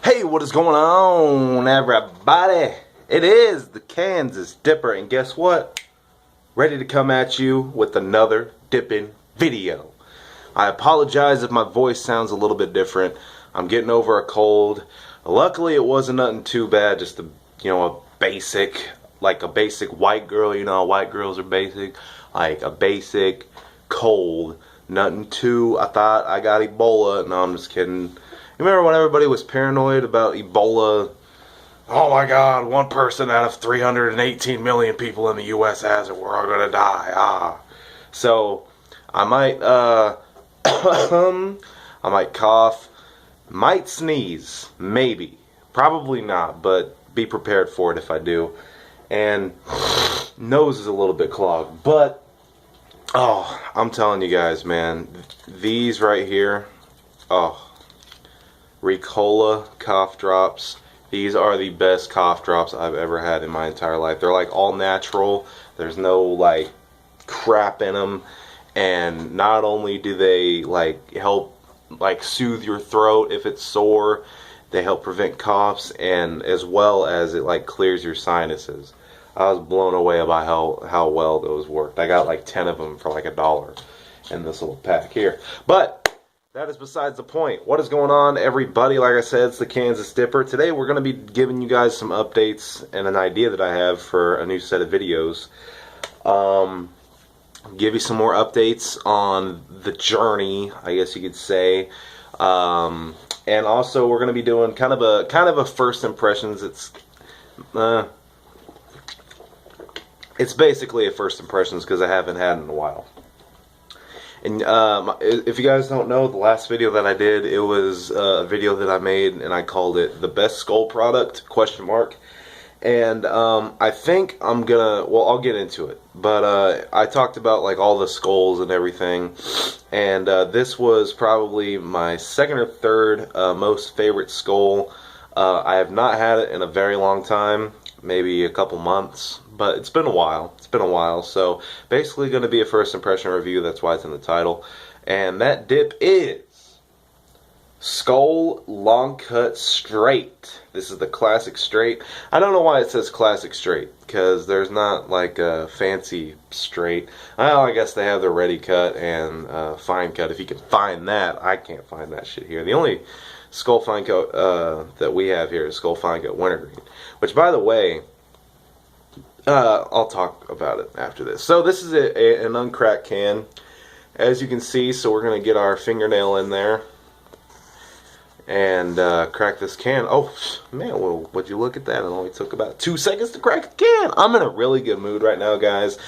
Hey, what is going on, everybody? It is the Kansas Dipper, and guess what? Ready to come at you with another dipping video. I apologize if my voice sounds a little bit different. I'm getting over a cold. Luckily, it wasn't nothing too bad. Just a basic, like a basic white girl. You know how white girls are basic, like a basic cold. Nothing too. I thought I got Ebola. No, I'm just kidding. Remember when everybody was paranoid about Ebola? Oh my God, one person out of 318 million people in the U.S. has it. We're all gonna die. So I might, I might cough, might sneeze, maybe, probably not, but be prepared for it if I do. And nose is a little bit clogged, but I'm telling you guys, man, these right here, Ricola cough drops. These are the best cough drops I've ever had in my entire life. They're like all natural. There's no like crap in them. And not only do they like help like soothe your throat if it's sore, they help prevent coughs, and as well as it like clears your sinuses. I was blown away by how well those worked. I got like 10 of them for like $1 in this little pack here. But that is besides the point. What is going on, everybody? Like I said, it's the Kansas Dipper. Today we're going to be giving you guys some updates and an idea that I have for a new set of videos. Give you some more updates on the journey, I guess you could say. And also we're going to be doing kind of a first impressions. It's basically a first impressions because I haven't had it in a while. And if you guys don't know, the last video that I did, it was a video that I made, and I called it the best Skoal product, ? And I think I'm gonna, well, I'll get into it, but I talked about like all the Skoals and everything, and this was probably my second or third most favorite Skoal. I have not had it in a very long time, maybe a couple months, but it's been a while. So basically going to be a first impression review. That's why it's in the title. And that dip is Skoal Long Cut Straight. This is the classic straight. I don't know why it says classic straight, because there's not like a fancy straight. Well, I guess they have the ready cut and fine cut. If you can find that, I can't find that shit here. The only Skoal fine cut that we have here is Skoal fine cut wintergreen, which, by the way, I'll talk about it after this. So this is an uncracked can, as you can see. So we're gonna get our fingernail in there and crack this can. Oh man, well, would you look at that? It only took about 2 seconds to crack the can. I'm in a really good mood right now, guys.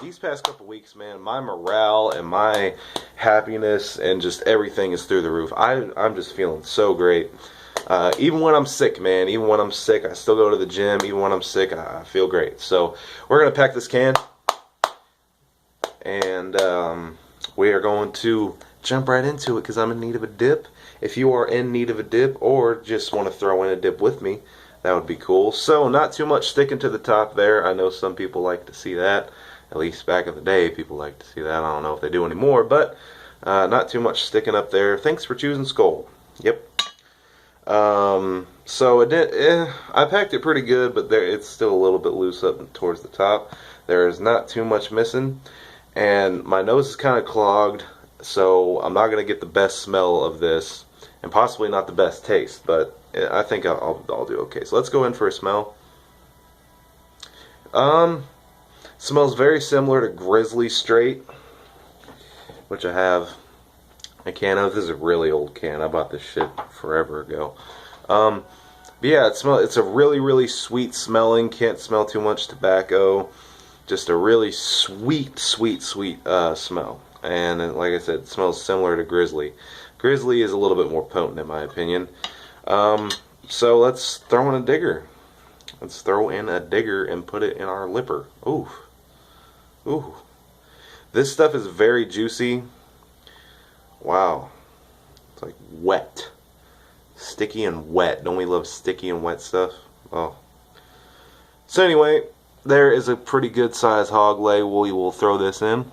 These past couple weeks, man, my morale and my happiness and just everything is through the roof. I'm just feeling so great. Even when I'm sick, man, even when I'm sick, I still go to the gym. Even when I'm sick, I feel great. So we're going to pack this can, and we are going to jump right into it because I'm in need of a dip. If you are in need of a dip or just want to throw in a dip with me, that would be cool. So not too much sticking to the top there. I know some people like to see that. At least back in the day, people like to see that. I don't know if they do anymore, but not too much sticking up there. Thanks for choosing Skoal. Yep. So I packed it pretty good, but it's still a little bit loose up towards the top. There is not too much missing, and my nose is kind of clogged, so I'm not going to get the best smell of this, and possibly not the best taste, but I think I'll do okay. So let's go in for a smell. Smells very similar to Grizzly Straight, which I have a can of. This is a really old can. I bought this shit forever ago. But yeah, it's a really, really sweet smelling. Can't smell too much tobacco. Just a really sweet smell. And like I said, it smells similar to Grizzly. Grizzly is a little bit more potent in my opinion. So let's throw in a digger. Let's throw in a digger and put it in our lipper. Ooh. Ooh. This stuff is very juicy. Wow. It's like wet. Sticky and wet. Don't we love sticky and wet stuff? Oh. So anyway, there is a pretty good size hog leg. We will throw this in.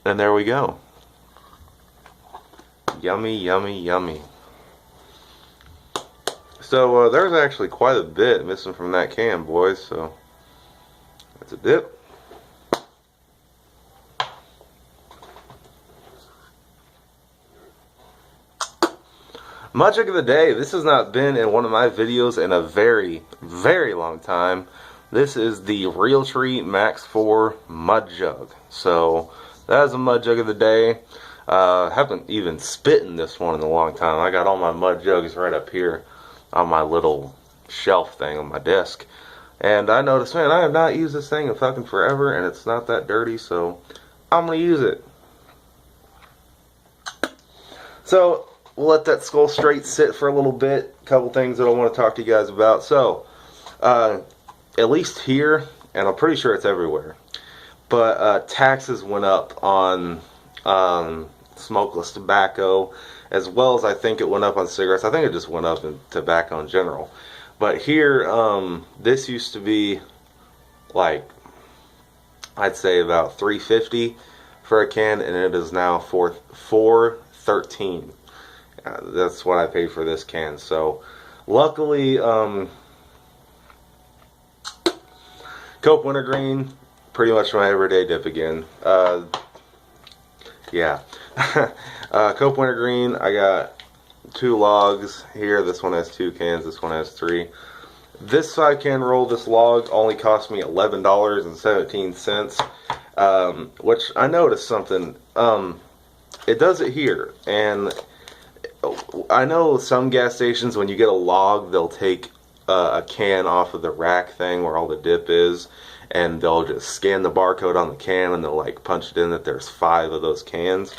And there we go. Yummy, yummy, yummy. So there's actually quite a bit missing from that can, boys. So that's a dip. Mud jug of the day. This has not been in one of my videos in a very, very long time. This is the Realtree Max 4 mud jug. So that is a mud jug of the day. Haven't even spit in this one in a long time. I got all my mud jugs right up here on my little shelf thing on my desk. And I noticed, man, I have not used this thing in fucking forever, and it's not that dirty, so I'm going to use it. So we'll let that Skoal straight sit for a little bit. A couple things that I want to talk to you guys about. So, at least here, and I'm pretty sure it's everywhere, but taxes went up on smokeless tobacco, as well as I think it went up on cigarettes. I think it just went up in tobacco in general. But here, this used to be like, I'd say about $3.50 for a can, and it is now $4.13. That's what I paid for this can. So luckily, Coke Wintergreen, pretty much my everyday dip again. Yeah. Coke Wintergreen, I got 2 logs here. This one has 2 cans, this one has 3. This 5-can roll, this log, only cost me $11.17. Which I noticed something. It does it here, and I know some gas stations, when you get a log, they'll take a can off of the rack thing where all the dip is, and they'll just scan the barcode on the can, and they'll like punch it in that there's 5 of those cans.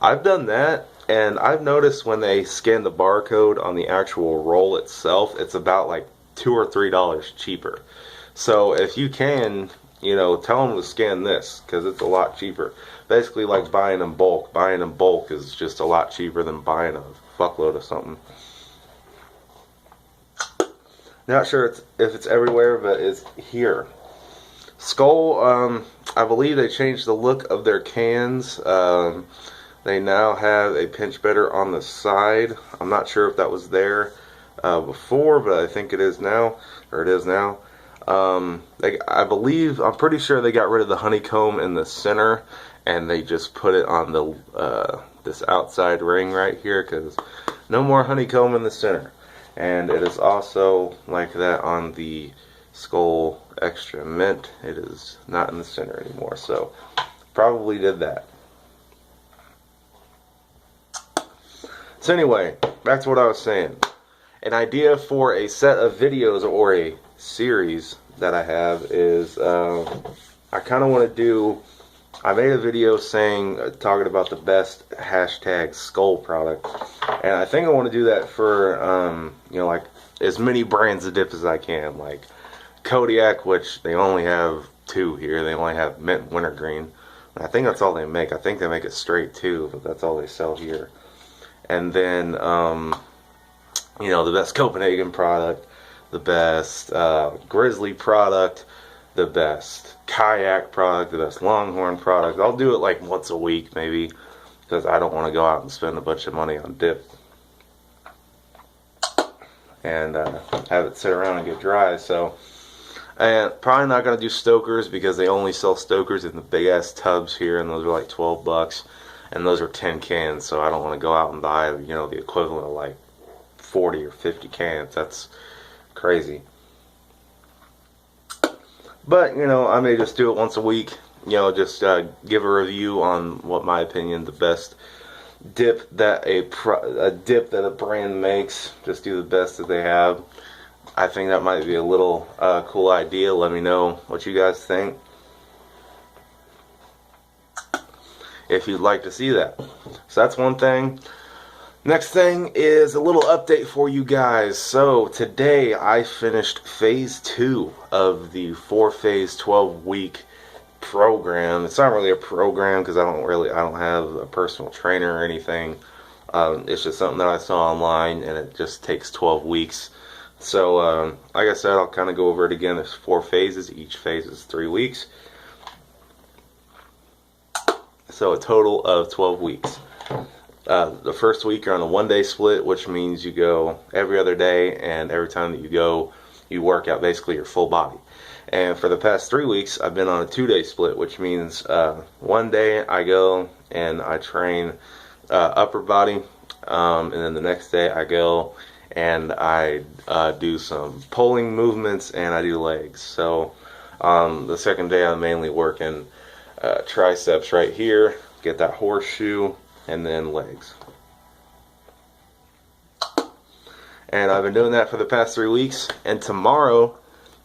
I've done that, and I've noticed when they scan the barcode on the actual roll itself, it's about like $2 or $3 cheaper. So if you can, you know, tell them to scan this, because it's a lot cheaper. Basically like buying in bulk. Buying in bulk is just a lot cheaper than buying a fuckload of something. Not sure if it's everywhere, but it's here. Skoal, I believe they changed the look of their cans. They now have a pinch better on the side. I'm not sure if that was there before, but I think it is now, or it is now. I'm pretty sure they got rid of the honeycomb in the center, and they just put it on the this outside ring right here, because no more honeycomb in the center. And it is also like that on the Skoal Extra Mint. It is not in the center anymore, so probably did that. So anyway, back to what I was saying. An idea for a set of videos or a series that I have is I kind of want to do. I made a video talking about the best hashtag Skoal product, and I think I want to do that for you know, like as many brands of dip as I can, like Kodiak, which they only have 2 here. They only have mint wintergreen. I think that's all they make. I think they make it straight too, but that's all they sell here. And then you know, the best Copenhagen product, the best Grizzly product, the best Kayak product, the best Longhorn product. I'll do it like once a week maybe, because I don't want to go out and spend a bunch of money on dip and have it sit around and get dry. So, and probably not going to do Stokers, because they only sell Stokers in the big ass tubs here, and those are like $12, and those are 10 cans. So I don't want to go out and buy, you know, the equivalent of like 40 or 50 cans. That's crazy. But, you know, I may just do it once a week. You know, just give a review on what my opinion the best dip that a brand makes. Just do the best that they have. I think that might be a little cool idea. Let me know what you guys think, if you'd like to see that. So that's one thing. Next thing is a little update for you guys. So today I finished phase 2 of the 4-phase 12-week program. It's not really a program, because I don't have a personal trainer or anything. It's just something that I saw online, and it just takes 12 weeks. So like I said, I'll kind of go over it again. There's 4 phases. Each phase is 3 weeks. So a total of 12 weeks. The first week you're on a 1-day split, which means you go every other day, and every time that you go, you work out basically your full body. And for the past 3 weeks, I've been on a 2-day split, which means one day I go and I train upper body, and then the next day I go and I do some pulling movements and I do legs. So the second day I'm mainly working triceps right here, get that horseshoe, and then legs. And I've been doing that for the past 3 weeks, and tomorrow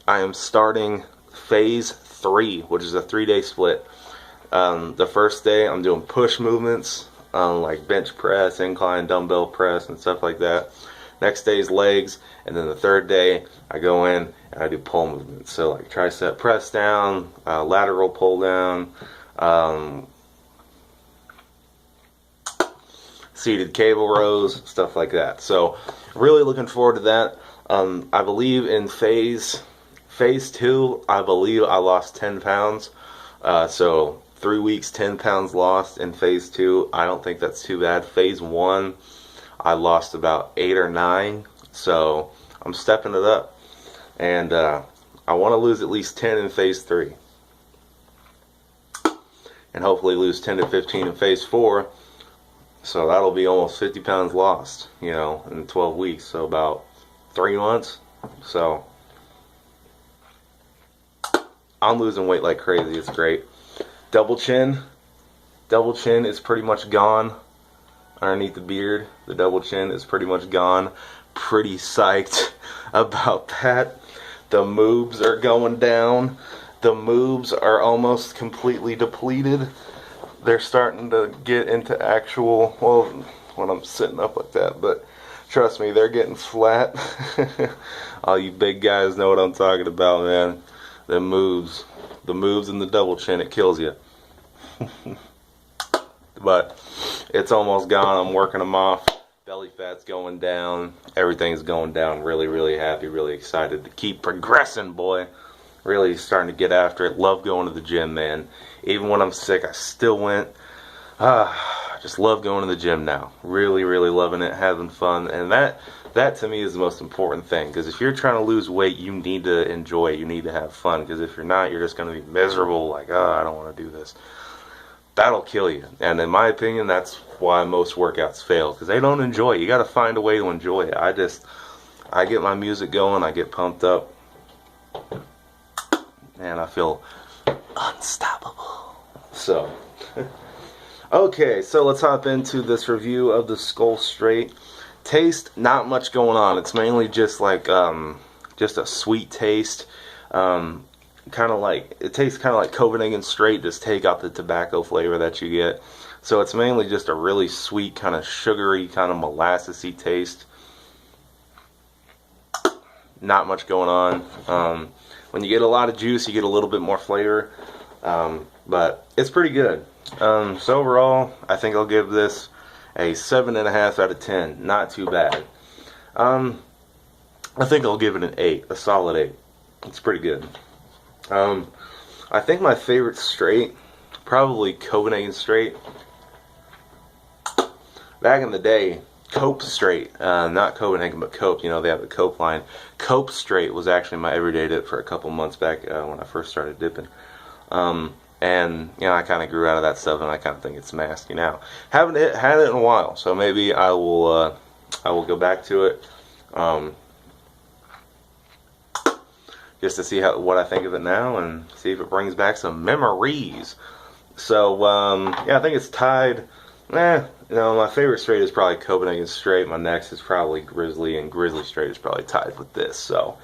I am starting phase 3, which is a 3-day split. The first day I'm doing push movements, like bench press, incline dumbbell press, and stuff like that. Next day is legs, and then the third day I go in and I do pull movements. So like tricep press down, lateral pull down, seated cable rows, stuff like that. So really looking forward to that. I believe in phase 2, I believe I lost 10 pounds. So 3 weeks, 10 pounds lost in phase 2. I don't think that's too bad. Phase 1, I lost about 8 or 9. So I'm stepping it up. And I want to lose at least 10 in phase 3. And hopefully lose 10 to 15 in phase 4. So that'll be almost 50 pounds lost, you know, in 12 weeks. So about 3 months. So I'm losing weight like crazy. It's great. Double chin is pretty much gone. Underneath the beard, the double chin is pretty much gone. Pretty psyched about that. The moobs are going down. The moobs are almost completely depleted. They're starting to get into actual, well, when I'm sitting up like that, but trust me, they're getting flat. All you big guys know what I'm talking about, man. The moves and the double chin, it kills you. But it's almost gone. I'm working them off. Belly fat's going down. Everything's going down. Really, really happy, really excited to keep progressing, boy. Really starting to get after it. Love going to the gym, man. Even when I'm sick, I still went. I just love going to the gym now. Really, really loving it, having fun. And that to me is the most important thing. Because if you're trying to lose weight, you need to enjoy it. You need to have fun. Because if you're not, you're just going to be miserable. Like, I don't want to do this. That'll kill you. And in my opinion, that's why most workouts fail. Because they don't enjoy it. You got to find a way to enjoy it. I get my music going. I get pumped up. And I feel unstoppable. So, okay, so let's hop into this review of the Skoal Straight. Taste, not much going on. It's mainly just like just a sweet taste. Kind of like, it tastes kind of like Copenhagen Straight. Just take out the tobacco flavor that you get. So it's mainly just a really sweet, kind of sugary, kind of molassesy taste. Not much going on. When you get a lot of juice, you get a little bit more flavor, but it's pretty good. So overall, I think I'll give this a 7.5 out of 10. Not too bad. I think I'll give it an 8, a solid 8. It's pretty good. I think my favorite straight, probably Copenhagen Straight. Back in the day, Cope Straight, not Copenhagen, but Cope. You know, they have the Cope line. Cope Straight was actually my everyday dip for a couple months back when I first started dipping. And, you know, I kind of grew out of that stuff, and I kind of think it's nasty now. Haven't had it in a while, so maybe I will go back to it, just to see what I think of it now, and see if it brings back some memories. So, yeah, I think it's tied. You know, my favorite straight is probably Copenhagen Straight. My next is probably Grizzly, and Grizzly Straight is probably tied with this. So,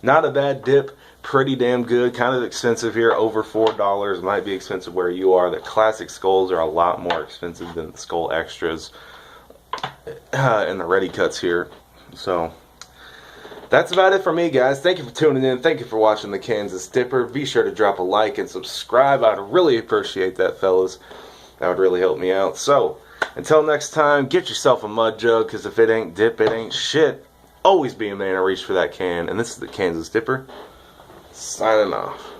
not a bad dip. Pretty damn good. Kind of expensive here, over $4. Might be expensive where you are. The classic Skoals are a lot more expensive than the Skoal Extras and the Ready Cuts here. So, that's about it for me, guys. Thank you for tuning in. Thank you for watching the Kansas Dipper. Be sure to drop a like and subscribe. I'd really appreciate that, fellas. That would really help me out. So, until next time, get yourself a mud jug, because if it ain't dip, it ain't shit. Always be a man and reach for that can. And this is the Kansas Dipper, signing off.